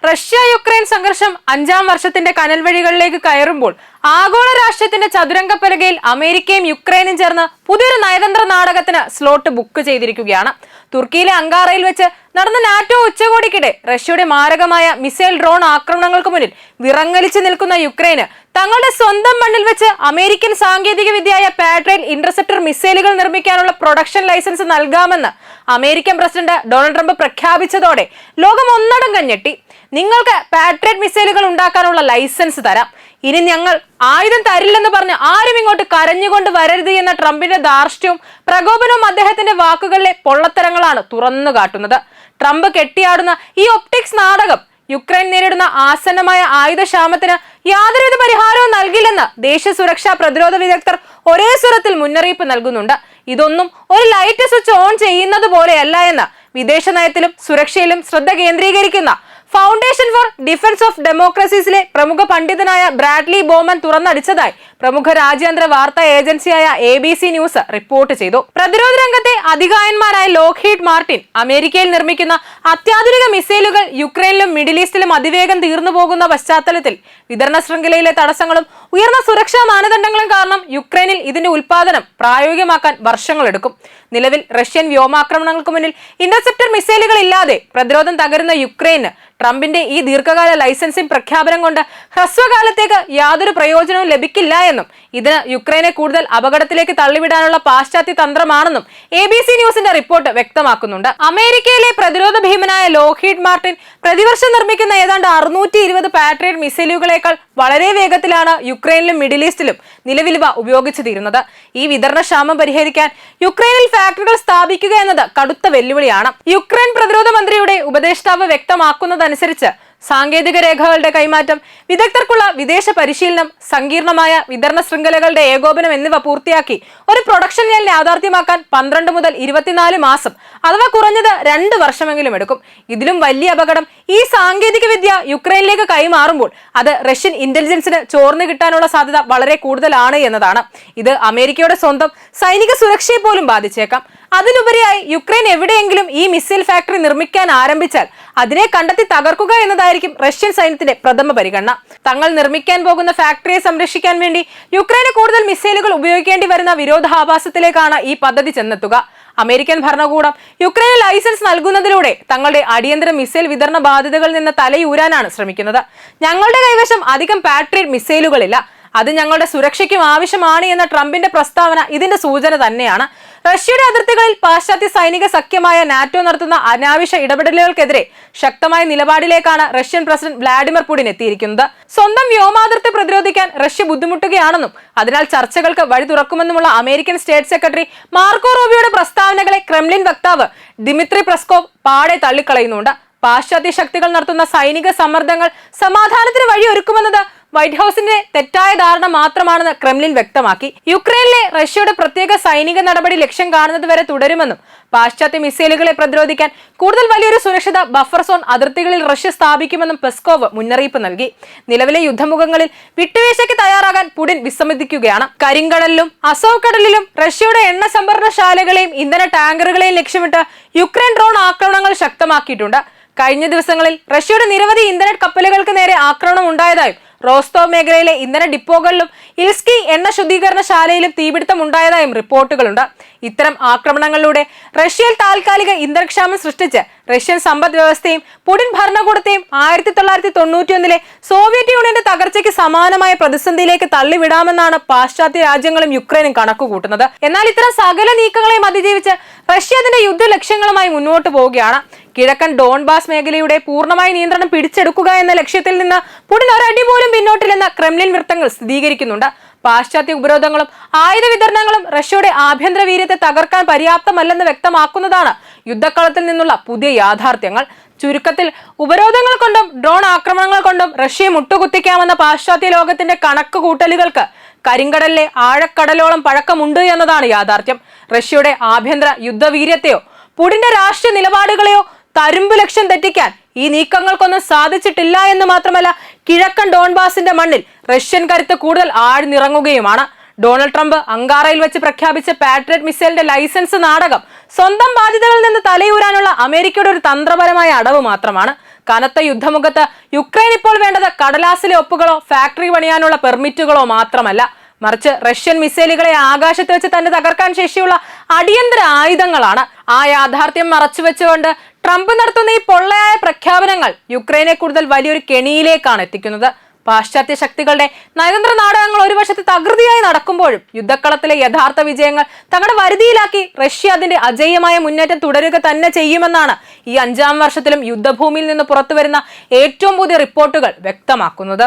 Russia Ukraine സംഘർഷം 5ാം വർഷത്തിന്റെ കനൽവഴികളിലേക്ക് കയറുമ്പോൾ ആഗോള രാഷ്ട്രീയത്തിന്റെ ചതുരംഗപ്പലകയിൽ അമേരിക്കയും യുക്രൈനും ചേർന്ന് പുതിയൊരു നയതന്ത്ര നാടകത്തിന് സ്ലോട്ട് ബുക്ക് ചെയ്തിരിക്കുകയാണ്. തുർക്കിയിലെ അങ്കാറയിൽ വെച്ച് നടന്ന നാറ്റോ ഉച്ചകോടിക്കിടെ റഷ്യയുടെ മാരകമായ മിസൈൽ ഡ്രോൺ ആക്രമണങ്ങൾക്ക് മുന്നിൽ വിറങ്ങലിച്ചു നിൽക്കുന്ന യുക്രൈന് തങ്ങളുടെ സ്വന്തം മണ്ണിൽ വെച്ച് അമേരിക്കൻ സാങ്കേതിക വിദ്യയായ പാട്രിയറ്റ് ഇന്റർസെപ്റ്റർ മിസൈലുകൾ നിർമ്മിക്കാനുള്ള പ്രൊഡക്ഷൻ ലൈസൻസ് നൽകാമെന്ന് അമേരിക്കൻ പ്രസിഡന്റ് ഡൊണാൾഡ് ട്രംപ് പ്രഖ്യാപിച്ചതോടെ ലോകം ഒന്നടങ്കം ഞെട്ടി. നിങ്ങൾക്ക് പാട്രിയറ്റ് മിസൈലുകൾ ഉണ്ടാക്കാനുള്ള ലൈസൻസ് തരാം, ഇനി ഞങ്ങൾ ആയുധം തരില്ലെന്ന് പറഞ്ഞ് ആരും ഇങ്ങോട്ട് കരഞ്ഞുകൊണ്ട് വരരുത് എന്ന ട്രംപിന്റെ ധാർഷ്ട്യവും പ്രകോപനവും അദ്ദേഹത്തിന്റെ വാക്കുകളിലെ പൊള്ളത്തരങ്ങളാണ് തുറന്നു കാട്ടുന്നത്. ട്രംപ് കെട്ടിയാടുന്ന ഈ ഒപ്റ്റിക്സ് നാടകം യുക്രൈൻ നേരിടുന്ന ആസന്നമായ ആയുധക്ഷാമത്തിന് യാതൊരുവിധ പരിഹാരവും നൽകില്ലെന്ന് ദേശീയ സുരക്ഷാ പ്രതിരോധ വിദഗ്ധർ ഒരേ സ്വരത്തിൽ മുന്നറിയിപ്പ് നൽകുന്നുണ്ട്. ഇതൊന്നും ഒരു ലൈറ്റ് സ്വിച്ച് ഓൺ ചെയ്യുന്നത് പോലെയല്ല എന്ന് വിദേശ നയത്തിലും സുരക്ഷയിലും ശ്രദ്ധ കേന്ദ്രീകരിക്കുന്ന ഫൗണ്ടേഷൻ ഫോർ ഡിഫൻസ് ഓഫ് ഡെമോക്രസീസിലെ പ്രമുഖ പണ്ഡിതനായ ബ്രാഡ്ലി ബോമൻ തുറന്നടിച്ചതായി പ്രമുഖ രാജ്യാന്തര വാർത്താ ഏജൻസിയായ ABC ന്യൂസ് റിപ്പോർട്ട് ചെയ്തു. പ്രതിരോധ രംഗത്തെ അധികായന്മാരായ ലോക്ഹീഡ് മാർട്ടിൻ അമേരിക്കയിൽ നിർമ്മിക്കുന്ന അത്യാധുനിക മിസൈലുകൾ യുക്രൈനിലും മിഡിൽ ഈസ്റ്റിലും അതിവേഗം തീർന്നു പോകുന്ന പശ്ചാത്തലത്തിൽ വിതരണ ശൃംഖലയിലെ തടസ്സങ്ങളും ഉയർന്ന സുരക്ഷാ മാനദണ്ഡങ്ങളും കാരണം യുക്രൈനിൽ ഇതിന്റെ ഉൽപാദനം പ്രായോഗികമാക്കാൻ വർഷങ്ങളെടുക്കും. നിലവിൽ റഷ്യൻ വ്യോമാക്രമണങ്ങൾക്ക് മുന്നിൽ ഇന്റർസെപ്റ്റർ മിസൈലുകൾ ഇല്ലാതെ പ്രതിരോധം തകരുന്ന യുക്രൈന് ട്രംപിന്റെ ഈ ദീർഘകാല ലൈസൻസിംഗ് പ്രഖ്യാപനം കൊണ്ട് ഹ്രസ്വകാലത്തേക്ക് യാതൊരു പ്രയോജനവും ലഭിക്കില്ല എന്നും ഇതിന് യുക്രൈനെ കൂടുതൽ അപകടത്തിലേക്ക് തള്ളിവിടാനുള്ള പാശ്ചാത്യ തന്ത്രമാണെന്നും ABC ന്യൂസിന്റെ റിപ്പോർട്ട് വ്യക്തമാക്കുന്നുണ്ട്. അമേരിക്കയിലെ പ്രതിരോധ ഭീമനായ ലോക്ഹീഡ് മാർട്ടിൻ പ്രതിവർഷം നിർമ്മിക്കുന്ന ഏതാണ്ട് 620 പാട്രിയറ്റ് മിസൈലുകളേക്കാൾ വളരെ വേഗത്തിലാണ് യുക്രൈനിലും മിഡിൽ ഈസ്റ്റിലും നിലവിൽ ഇവ ഉപയോഗിച്ചു തീരുന്നത്. ഈ വിതരണക്ഷാമം പരിഹരിക്കാൻ യുക്രൈനിൽ ഫാക്ടറികൾ സ്ഥാപിക്കുക എന്നത് കടുത്ത വെല്ലുവിളിയാണ്. യുക്രൈൻ പ്രതിരോധ മന്ത്രിയുടെ ഉപദേഷ്ടാവ് വ്യക്തമാക്കുന്നതനുസരിച്ച് സാങ്കേതിക രേഖകളുടെ കൈമാറ്റം, വിദഗ്ധർക്കുള്ള വിദേശ പരിശീലനം, സങ്കീർണമായ വിതരണ ശൃംഖലകളുടെ ഏകോപനം എന്നിവ പൂർത്തിയാക്കി ഒരു പ്രൊഡക്ഷൻ ലൈൻ യാഥാർത്ഥ്യമാക്കാൻ 12 മുതൽ 24 മാസം അഥവാ കുറഞ്ഞത് 2 വർഷമെങ്കിലും എടുക്കും. ഇതിലും വലിയ അപകടം ഈ സാങ്കേതിക വിദ്യ യുക്രൈനിലേക്ക് കൈമാറുമ്പോൾ അത് റഷ്യൻ ഇന്റലിജൻസിന് ചോർന്നു കിട്ടാനുള്ള സാധ്യത വളരെ കൂടുതലാണ് എന്നതാണ്. ഇത് അമേരിക്കയുടെ സ്വന്തം സൈനിക സുരക്ഷയെ പോലും ബാധിച്ചേക്കാം. അതിലുപരിയായി യുക്രൈൻ എവിടെയെങ്കിലും ഈ മിസൈൽ ഫാക്ടറി നിർമ്മിക്കാൻ ആരംഭിച്ചാൽ അതിനെ കണ്ടെത്തി തകർക്കുക എന്നതായിരിക്കും റഷ്യൻ സൈന്യത്തിന്റെ പ്രഥമ പരിഗണന. തങ്ങൾ നിർമ്മിക്കാൻ പോകുന്ന ഫാക്ടറിയെ സംരക്ഷിക്കാൻ വേണ്ടി യുക്രൈന് കൂടുതൽ മിസൈലുകൾ ഉപയോഗിക്കേണ്ടി വരുന്ന വിരോധാഭാസത്തിലേക്കാണ് ഈ പദ്ധതി ചെന്നെത്തുക. അമേരിക്കൻ ഭരണകൂടം യുക്രൈന് ലൈസൻസ് നൽകുന്നതിലൂടെ തങ്ങളുടെ അടിയന്തര മിസൈൽ വിതരണ ബാധ്യതകളിൽ നിന്ന് തലയൂരാനാണ് ശ്രമിക്കുന്നത്. ഞങ്ങളുടെ കൈവശം അധികം പാട്രിയറ്റ് മിസൈലുകളില്ല, അത് ഞങ്ങളുടെ സുരക്ഷയ്ക്കും ആവശ്യമാണ് എന്ന ട്രംപിന്റെ പ്രസ്താവന ഇതിന്റെ സൂചന തന്നെയാണ്. റഷ്യയുടെ അതിർത്തികളിൽ പാശ്ചാത്യ സൈനിക സഖ്യമായ നാറ്റോ നടത്തുന്ന അനാവശ്യ ഇടപെടലുകൾക്കെതിരെ ശക്തമായ നിലപാടിലേക്കാണ് റഷ്യൻ പ്രസിഡന്റ് വ്ളാഡിമിർ പുടിൻ എത്തിയിരിക്കുന്നത്. സ്വന്തം വ്യോമാതിർത്തി പ്രതിരോധിക്കാൻ റഷ്യ ബുദ്ധിമുട്ടുകയാണെന്നും അതിനാൽ ചർച്ചകൾക്ക് വഴി തുറക്കുമെന്നുമുള്ള അമേരിക്കൻ സ്റ്റേറ്റ് സെക്രട്ടറി മാർക്കോ റൂബിയോയുടെ പ്രസ്താവനകളെ ക്രെംലിൻ വക്താവ് ദിമിത്രി പെസ്കോവ് പാടെ തള്ളിക്കളയുന്നുണ്ട്. പാശ്ചാത്യ ശക്തികൾ നടത്തുന്ന സൈനിക സമ്മർദ്ദങ്ങൾ സമാധാനത്തിന് വഴിയൊരുക്കുമെന്നത് വൈറ്റ് ഹൌസിന്റെ തെറ്റായ ധാരണ മാത്രമാണെന്ന് ക്രെംലിൻ വ്യക്തമാക്കി. യുക്രൈനിലെ റഷ്യയുടെ പ്രത്യേക സൈനിക നടപടി ലക്ഷ്യം കാണുന്നത് വരെ തുടരുമെന്നും പാശ്ചാത്യ മിസൈലുകളെ പ്രതിരോധിക്കാൻ കൂടുതൽ വലിയൊരു സുരക്ഷിത ബഫർ സോൺ അതിർത്തികളിൽ റഷ്യ സ്ഥാപിക്കുമെന്നും പെസ്കോവ് മുന്നറിയിപ്പ് നൽകി. നിലവിലെ യുദ്ധമുഖങ്ങളിൽ വിട്ടുവീഴ്ചയ്ക്ക് തയ്യാറാകാൻ പുടിൻ വിസമ്മതിക്കുകയാണ്. കരിങ്കടലിലും അസോവ് കടലിലും റഷ്യയുടെ എണ്ണ സംഭരണശാലകളെയും ഇന്ധന ടാങ്കറുകളെയും ലക്ഷ്യമിട്ട് യുക്രൈൻ ഡ്രോൺ ആക്രമണങ്ങൾ ശക്തമാക്കിയിട്ടുണ്ട്. കഴിഞ്ഞ ദിവസങ്ങളിൽ റഷ്യയുടെ നിരവധി ഇന്ധന കപ്പലുകൾക്ക് നേരെ ആക്രമണം ഉണ്ടായതായും റോസ്തോവ് മേഖലയിലെ ഇന്ധന ഡിപ്പോകളിലും ഇൽസ്കി എണ്ണ ശുദ്ധീകരണശാലയിലും തീപിടുത്തം ഉണ്ടായതായും റിപ്പോർട്ടുകളുണ്ട്. ഇത്തരം ആക്രമണങ്ങളിലൂടെ റഷ്യയിൽ താൽക്കാലിക ഇന്ധനക്ഷാമം സൃഷ്ടിച്ച് റഷ്യൻ സമ്പദ് വ്യവസ്ഥയും പുടിൻ ഭരണകൂടത്തെയും 1991 സോവിയറ്റ് യൂണിയന്റെ തകർച്ചയ്ക്ക് സമാനമായ പ്രതിസന്ധിയിലേക്ക് തള്ളിവിടാമെന്നാണ് പാശ്ചാത്യ രാജ്യങ്ങളും യുക്രൈനും കണക്കുകൂട്ടുന്നത്. എന്നാൽ ഇത്തരം സകല നീക്കങ്ങളെയും അതിജീവിച്ച് റഷ്യ അതിന്റെ യുദ്ധ ലക്ഷ്യങ്ങളുമായി മുന്നോട്ട് പോവുകയാണ്. കിഴക്കൻ ഡോൺബാസ് മേഖലയുടെ പൂർണ്ണമായ നിയന്ത്രണം പിടിച്ചെടുക്കുക എന്ന ലക്ഷ്യത്തിൽ നിന്ന് പുടിൻ ഒരടി പോലും പിന്നോട്ടില്ലെന്ന് ക്രെംലിൻ വൃത്തങ്ങൾ സ്ഥിരീകരിക്കുന്നുണ്ട്. പാശ്ചാത്യ ഉപരോധങ്ങളും ആയുധ വിതരണങ്ങളും റഷ്യയുടെ ആഭ്യന്തര വീര്യത്തെ തകർക്കാൻ പര്യാപ്തമല്ലെന്ന് വ്യക്തമാക്കുന്നതാണ് യുദ്ധക്കളത്തിൽ നിന്നുള്ള പുതിയ യാഥാർത്ഥ്യങ്ങൾ. ചുരുക്കത്തിൽ ഉപരോധങ്ങൾ കൊണ്ടും ഡ്രോൺ ആക്രമണങ്ങൾ കൊണ്ടും റഷ്യയെ മുട്ടുകുത്തിക്കാമെന്ന പാശ്ചാത്യ ലോകത്തിന്റെ കണക്ക് കൂട്ടലുകൾക്ക് കരിങ്കടലിലെ ആഴക്കടലോളം പഴക്കമുണ്ട് എന്നതാണ് യാഥാർത്ഥ്യം. റഷ്യയുടെ ആഭ്യന്തര യുദ്ധവീര്യത്തെയോ പുടിന്റെ രാഷ്ട്രീയ നിലപാടുകളെയോ തരുമ്പ് ലക്ഷ്യം തെറ്റിക്കാൻ ഈ നീക്കങ്ങൾക്കൊന്നും സാധിച്ചിട്ടില്ല എന്ന് മാത്രമല്ല, കിഴക്കൻ ഡോൺബാസിന്റെ മണ്ണിൽ റഷ്യൻ കരുത്ത് കൂടുതൽ ആഴ്ന്നിറങ്ങുകയുമാണ്. ഡൊണാൾഡ് ട്രംപ് അങ്കാറയിൽ വെച്ച് പ്രഖ്യാപിച്ച പാട്രിയറ്റ് മിസൈലിന്റെ ലൈസൻസ് നാടകം സ്വന്തം ബാധ്യതകളിൽ നിന്ന് തലയൂരാനുള്ള അമേരിക്കയുടെ ഒരു തന്ത്രപരമായ അടവ് മാത്രമാണ്. കനത്ത യുദ്ധമുഖത്ത് യുക്രൈൻ ഇപ്പോൾ വേണ്ടത് കടലാസിലെ ഒപ്പുകളോ ഫാക്ടറി പണിയാനുള്ള പെർമിറ്റുകളോ മാത്രമല്ല, മറിച്ച് റഷ്യൻ മിസൈലുകളെ ആകാശത്ത് വെച്ച് തന്നെ തകർക്കാൻ ശേഷിയുള്ള അടിയന്തര ആയുധങ്ങളാണ്. ആ യാഥാർത്ഥ്യം മറച്ചുവെച്ചുകൊണ്ട് ട്രംപ് നടത്തുന്ന ഈ പൊള്ളയായ പ്രഖ്യാപനങ്ങൾ യുക്രൈനെ കൂടുതൽ വലിയൊരു കെണിയിലേക്കാണ് എത്തിക്കുന്നത്. പാശ്ചാത്യ ശക്തികളുടെ നയതന്ത്ര നാടകങ്ങൾ ഒരു വശത്ത് തകൃതിയായി നടക്കുമ്പോഴും യുദ്ധക്കളത്തിലെ യഥാർത്ഥ വിജയങ്ങൾ തങ്ങളുടെ വരുതിയിലാക്കി റഷ്യ അതിന്റെ അജയ്യമായ മുന്നേറ്റം തുടരുക തന്നെ ചെയ്യുമെന്നാണ് ഈ 5ാം വർഷത്തിലും യുദ്ധഭൂമിയിൽ നിന്ന് പുറത്തുവരുന്ന ഏറ്റവും പുതിയ റിപ്പോർട്ടുകൾ വ്യക്തമാക്കുന്നത്.